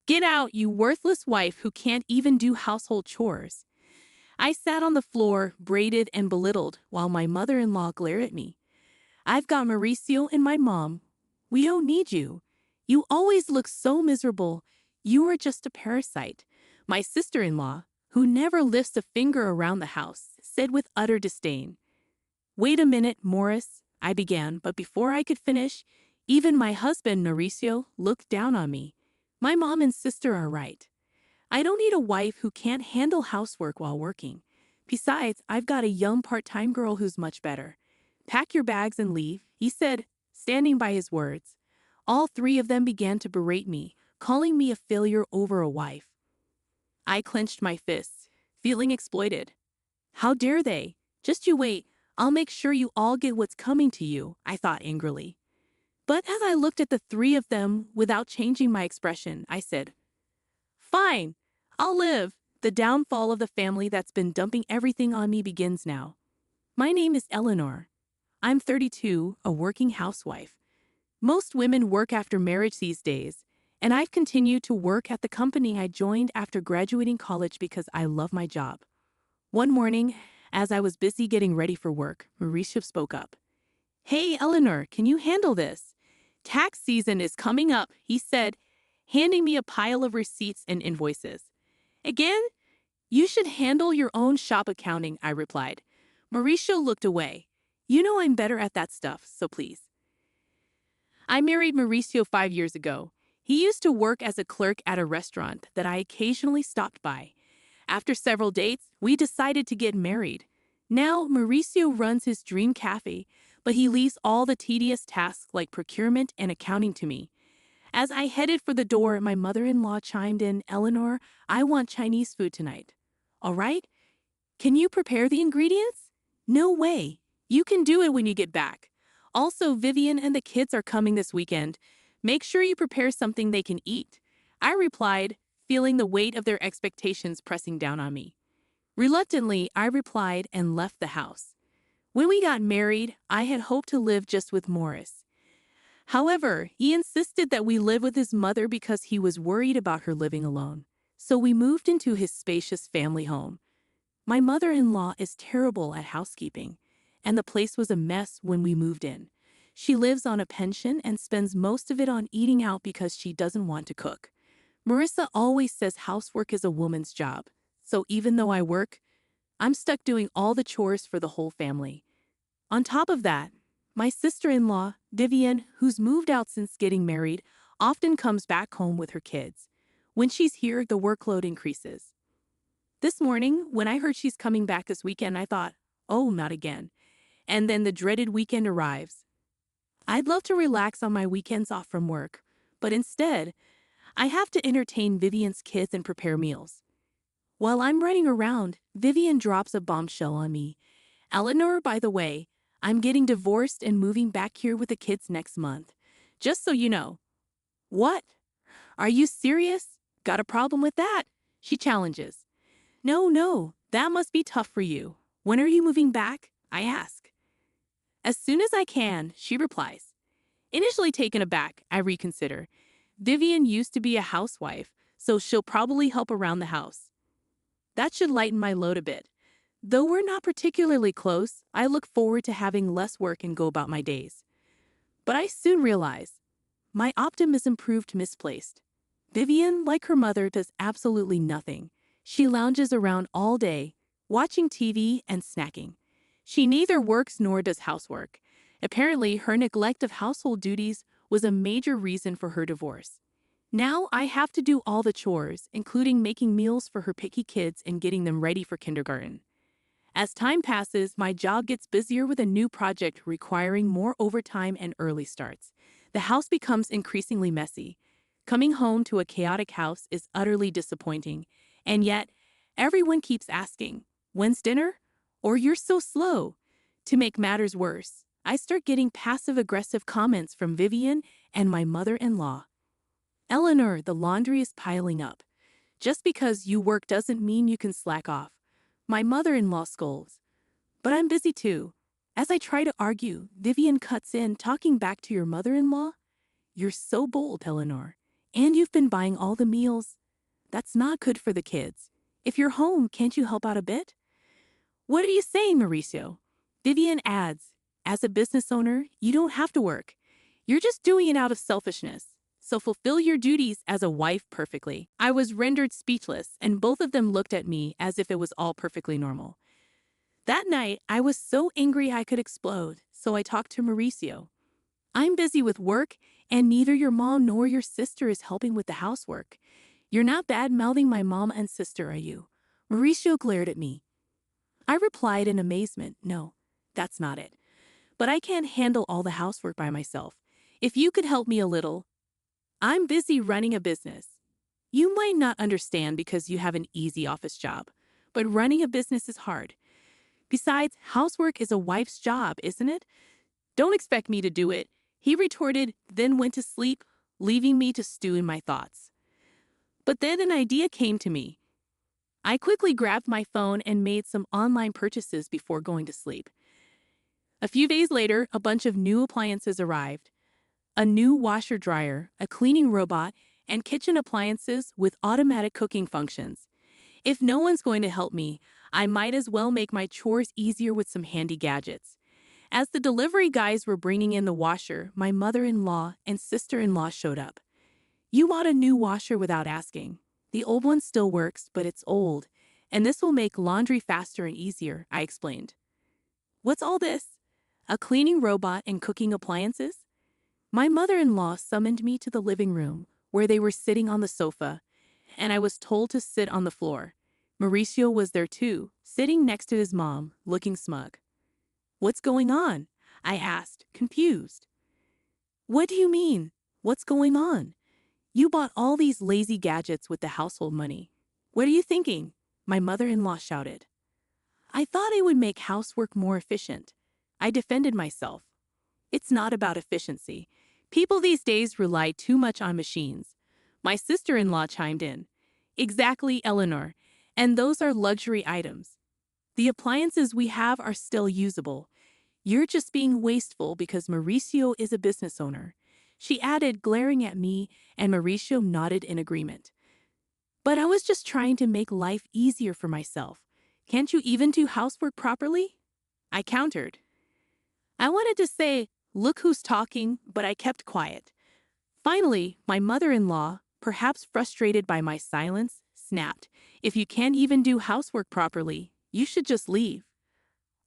Get out, you worthless wife who can't even do household chores. I sat on the floor, braided and belittled, while my mother-in-law glared at me. I've got Mauricio and my mom. We don't need you. You always look so miserable. You are just a parasite. My sister-in-law, who never lifts a finger around the house, said with utter disdain. Wait a minute, Morris, I began, but before I could finish, even my husband, Mauricio, looked down on me. My mom and sister are right. I don't need a wife who can't handle housework while working. Besides, I've got a young part-time girl who's much better. Pack your bags and leave, he said, standing by his words. All three of them began to berate me, calling me a failure over a wife. I clenched my fists, feeling exploited. How dare they? Just you wait, I'll make sure you all get what's coming to you, I thought angrily. But as I looked at the three of them without changing my expression, I said, Fine, I'll live. The downfall of the family that's been dumping everything on me begins now. My name is Eleanor. I'm 32, a working housewife. Most women work after marriage these days, and I've continued to work at the company I joined after graduating college because I love my job. One morning, as I was busy getting ready for work, Mauricio spoke up. Hey, Eleanor, can you handle this? Tax season is coming up, he said, handing me a pile of receipts and invoices. Again? You should handle your own shop accounting, I replied. Mauricio looked away. You know I'm better at that stuff, so please. I married Mauricio 5 years ago. He used to work as a clerk at a restaurant that I occasionally stopped by. After several dates, we decided to get married. Now, Mauricio runs his dream cafe, but he leaves all the tedious tasks like procurement and accounting to me. As I headed for the door, my mother-in-law chimed in, Eleanor, I want Chinese food tonight. All right? Can you prepare the ingredients? No way. You can do it when you get back. Also, Vivian and the kids are coming this weekend. Make sure you prepare something they can eat. I replied, feeling the weight of their expectations pressing down on me. Reluctantly, I replied and left the house. When we got married, I had hoped to live just with Morris. However, he insisted that we live with his mother because he was worried about her living alone. So we moved into his spacious family home. My mother-in-law is terrible at housekeeping, and the place was a mess when we moved in. She lives on a pension and spends most of it on eating out because she doesn't want to cook. Marissa always says housework is a woman's job, so even though I work, I'm stuck doing all the chores for the whole family. On top of that, my sister-in-law, Vivian, who's moved out since getting married, often comes back home with her kids. When she's here, the workload increases. This morning, when I heard she's coming back this weekend, I thought, oh, not again. And then the dreaded weekend arrives. I'd love to relax on my weekends off from work, but instead, I have to entertain Vivian's kids and prepare meals. While I'm running around, Vivian drops a bombshell on me. Eleanor, by the way, I'm getting divorced and moving back here with the kids next month. Just so you know. What? Are you serious? Got a problem with that? She challenges. No, that must be tough for you. When are you moving back? I ask. As soon as I can, she replies. Initially taken aback, I reconsider. Vivian used to be a housewife, so she'll probably help around the house. That should lighten my load a bit. Though we're not particularly close, I look forward to having less work and go about my days. But I soon realize my optimism proved misplaced. Vivian, like her mother, does absolutely nothing. She lounges around all day, watching TV and snacking. She neither works nor does housework. Apparently, her neglect of household duties was a major reason for her divorce. Now I have to do all the chores, including making meals for her picky kids and getting them ready for kindergarten. As time passes, my job gets busier with a new project requiring more overtime and early starts. The house becomes increasingly messy. Coming home to a chaotic house is utterly disappointing, and yet everyone keeps asking, when's dinner? Or you're so slow. To make matters worse, I start getting passive-aggressive comments from Vivian and my mother-in-law. Eleanor, the laundry is piling up. Just because you work doesn't mean you can slack off. My mother-in-law scolds. But I'm busy too. As I try to argue, Vivian cuts in, talking back to your mother-in-law. You're so bold, Eleanor. And you've been buying all the meals. That's not good for the kids. If you're home, can't you help out a bit? What are you saying, Mauricio? Vivian adds, as a business owner, you don't have to work. You're just doing it out of selfishness. So fulfill your duties as a wife perfectly. I was rendered speechless, and both of them looked at me as if it was all perfectly normal. That night, I was so angry I could explode, so I talked to Mauricio. I'm busy with work, and neither your mom nor your sister is helping with the housework. You're not bad-mouthing my mom and sister, are you? Mauricio glared at me. I replied in amazement, no, that's not it. But I can't handle all the housework by myself. If you could help me a little. I'm busy running a business. You might not understand because you have an easy office job, but running a business is hard. Besides, housework is a wife's job, isn't it? Don't expect me to do it, he retorted, then went to sleep, leaving me to stew in my thoughts. But then an idea came to me. I quickly grabbed my phone and made some online purchases before going to sleep. A few days later, a bunch of new appliances arrived. A new washer-dryer, a cleaning robot, and kitchen appliances with automatic cooking functions. If no one's going to help me, I might as well make my chores easier with some handy gadgets. As the delivery guys were bringing in the washer, my mother-in-law and sister-in-law showed up. You bought a new washer without asking. The old one still works, but it's old, and this will make laundry faster and easier, I explained. What's all this? A cleaning robot and cooking appliances? My mother-in-law summoned me to the living room, where they were sitting on the sofa, and I was told to sit on the floor. Mauricio was there too, sitting next to his mom, looking smug. What's going on? I asked, confused. What do you mean? What's going on? You bought all these lazy gadgets with the household money. What are you thinking? My mother-in-law shouted. I thought it would make housework more efficient. I defended myself. It's not about efficiency. People these days rely too much on machines. My sister-in-law chimed in. Exactly, Eleanor. And those are luxury items. The appliances we have are still usable. You're just being wasteful because Mauricio is a business owner. She added, glaring at me, and Mauricio nodded in agreement. But I was just trying to make life easier for myself. Can't you even do housework properly? I countered. I wanted to say, look who's talking, but I kept quiet. Finally, my mother-in-law, perhaps frustrated by my silence, snapped, if you can't even do housework properly, you should just leave.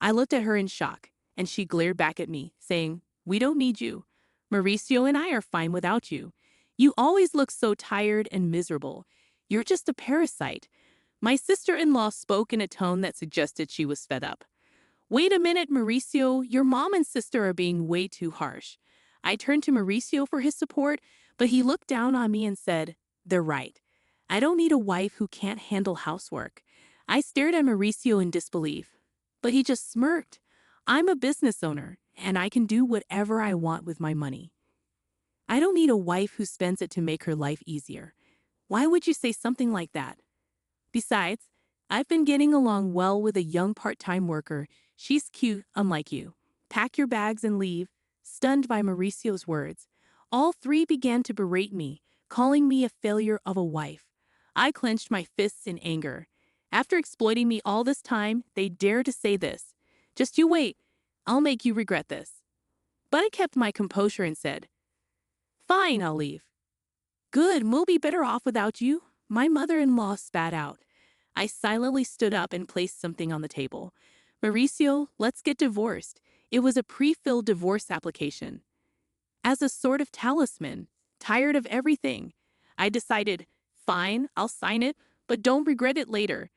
I looked at her in shock, and she glared back at me, saying, we don't need you. Mauricio and I are fine without you. You always look so tired and miserable. You're just a parasite. My sister-in-law spoke in a tone that suggested she was fed up. Wait a minute, Mauricio, your mom and sister are being way too harsh. I turned to Mauricio for his support, but he looked down on me and said, they're right. I don't need a wife who can't handle housework. I stared at Mauricio in disbelief, but he just smirked. I'm a business owner, and I can do whatever I want with my money. I don't need a wife who spends it to make her life easier. Why would you say something like that? Besides, I've been getting along well with a young part-time worker. She's cute, unlike you. Pack your bags and leave. Stunned by Mauricio's words, all three began to berate me, calling me a failure of a wife. I clenched my fists in anger. After exploiting me all this time, they dare to say this. Just you wait. I'll make you regret this. But I kept my composure and said, fine, I'll leave. Good, we'll be better off without you, my mother-in-law spat out. I silently stood up and placed something on the table. Mauricio, let's get divorced. It was a pre-filled divorce application. As a sort of talisman, tired of everything, I decided, fine, I'll sign it, but don't regret it later.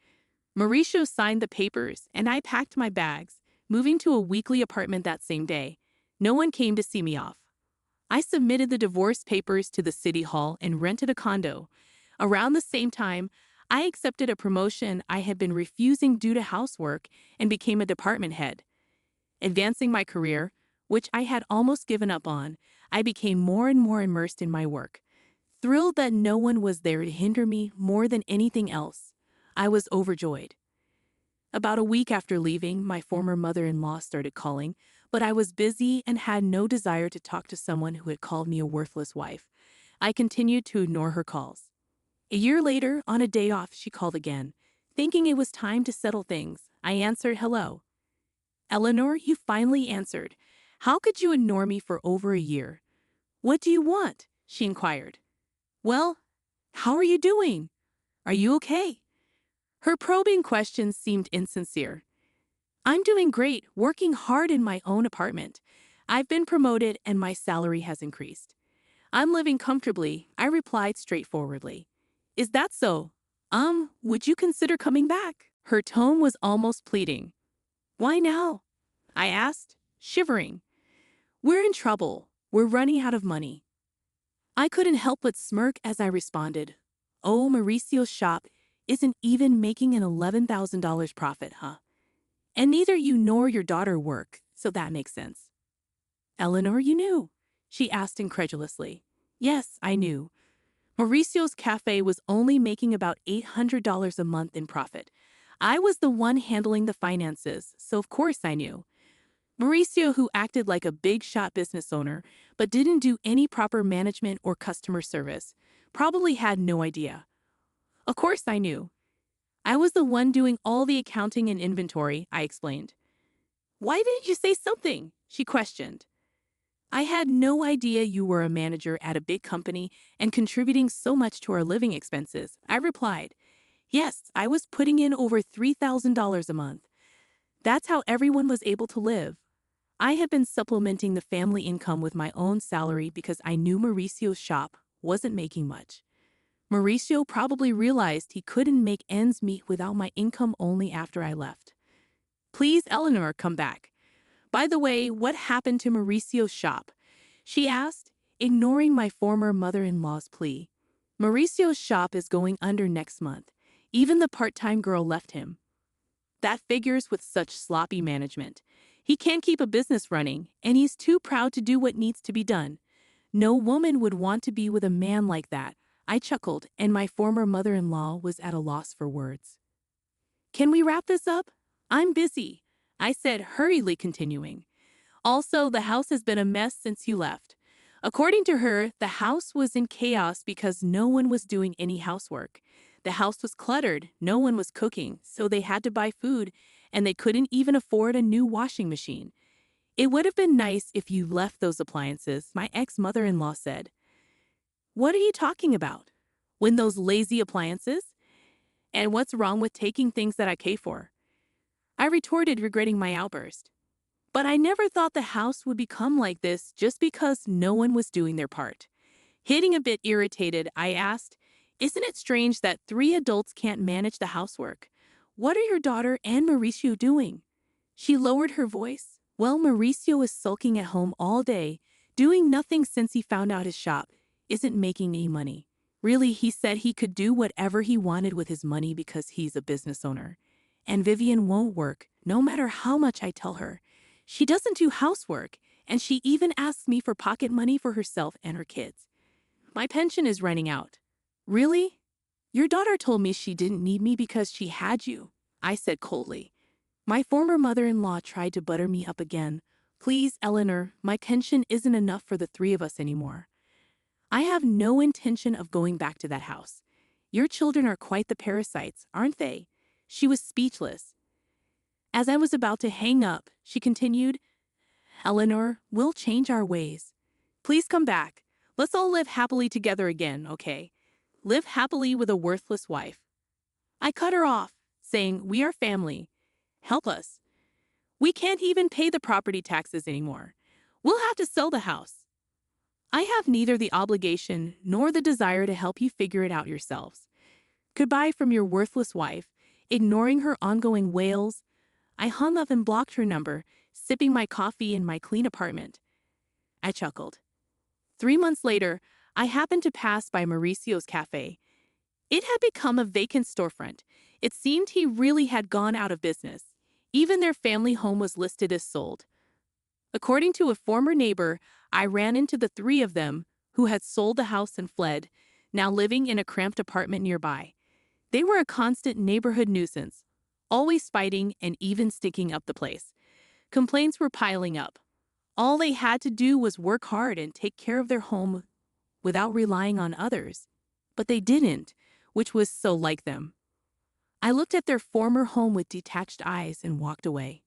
Mauricio signed the papers, and I packed my bags, moving to a weekly apartment that same day. No one came to see me off. I submitted the divorce papers to the city hall and rented a condo. Around the same time, I accepted a promotion I had been refusing due to housework and became a department head. Advancing my career, which I had almost given up on, I became more and more immersed in my work. Thrilled that no one was there to hinder me more than anything else, I was overjoyed. About a week after leaving, my former mother-in-law started calling, but I was busy and had no desire to talk to someone who had called me a worthless wife. I continued to ignore her calls. A year later, on a day off, she called again. Thinking it was time to settle things, I answered, "Hello." "Eleanor, you finally answered. How could you ignore me for over a year?" "What do you want?" she inquired. "Well, how are you doing? Are you okay?" Her probing questions seemed insincere. "I'm doing great, working hard in my own apartment. I've been promoted and my salary has increased. I'm living comfortably," I replied straightforwardly. "Is that so? Would you consider coming back?" Her tone was almost pleading. "Why now?" I asked, shivering. "We're in trouble. We're running out of money." I couldn't help but smirk as I responded, "Oh, Mauricio's shop isn't even making an $11,000 profit, huh? And neither you nor your daughter work, so that makes sense." "Eleanor, you knew?" she asked incredulously. Yes, I knew. Mauricio's cafe was only making about $800 a month in profit. I was the one handling the finances, so of course I knew. Mauricio, who acted like a big-shot business owner but didn't do any proper management or customer service, probably had no idea. Of course I knew. I was the one doing all the accounting and inventory, I explained. "Why didn't you say something?" she questioned. "I had no idea you were a manager at a big company and contributing so much to our living expenses," I replied. "Yes, I was putting in over $3,000 a month. That's how everyone was able to live. I had been supplementing the family income with my own salary because I knew Mauricio's shop wasn't making much. Mauricio probably realized he couldn't make ends meet without my income only after I left. Please, Eleanor, come back. By the way, what happened to Mauricio's shop?" she asked, ignoring my former mother-in-law's plea. "Mauricio's shop is going under next month. Even the part-time girl left him. That figures with such sloppy management. He can't keep a business running, and he's too proud to do what needs to be done. No woman would want to be with a man like that." I chuckled, and my former mother-in-law was at a loss for words. "Can we wrap this up? I'm busy," I said, hurriedly continuing. "Also, the house has been a mess since you left." According to her, the house was in chaos because no one was doing any housework. The house was cluttered, no one was cooking, so they had to buy food, and they couldn't even afford a new washing machine. "It would have been nice if you left those appliances," my ex-mother-in-law said. "What are you talking about? When those lazy appliances? And what's wrong with taking things that I pay for?" I retorted, regretting my outburst. But I never thought the house would become like this just because no one was doing their part. Hitting a bit irritated, I asked, "Isn't it strange that 3 adults can't manage the housework? What are your daughter and Mauricio doing?" She lowered her voice. "Well, Mauricio is sulking at home all day, doing nothing since he found out his shop isn't making any money. Really, he said he could do whatever he wanted with his money because he's a business owner. And Vivian won't work, no matter how much I tell her. She doesn't do housework, and she even asks me for pocket money for herself and her kids. My pension is running out." "Really? Your daughter told me she didn't need me because she had you," I said coldly. My former mother-in-law tried to butter me up again. "Please, Eleanor, my pension isn't enough for the 3 of us anymore. I have no intention of going back to that house. Your children are quite the parasites, aren't they?" She was speechless. As I was about to hang up, she continued, "Eleanor, we'll change our ways. Please come back. Let's all live happily together again, okay? Live happily with a worthless wife." I cut her off, saying, "We are family. Help us. We can't even pay the property taxes anymore. We'll have to sell the house. I have neither the obligation nor the desire to help you figure it out yourselves. Goodbye from your worthless wife." Ignoring her ongoing wails, I hung up and blocked her number, sipping my coffee in my clean apartment. I chuckled. 3 months later, I happened to pass by Mauricio's cafe. It had become a vacant storefront. It seemed he really had gone out of business. Even their family home was listed as sold. According to a former neighbor, I ran into the 3 of them, who had sold the house and fled, now living in a cramped apartment nearby. They were a constant neighborhood nuisance, always fighting and even stinking up the place. Complaints were piling up. All they had to do was work hard and take care of their home without relying on others. But they didn't, which was so like them. I looked at their former home with detached eyes and walked away.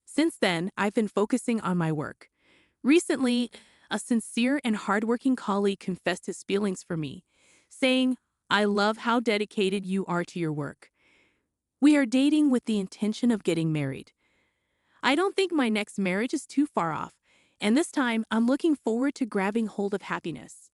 Since then, I've been focusing on my work. Recently, a sincere and hardworking colleague confessed his feelings for me, saying, "I love how dedicated you are to your work. We are dating with the intention of getting married. I don't think my next marriage is too far off, and this time I'm looking forward to grabbing hold of happiness."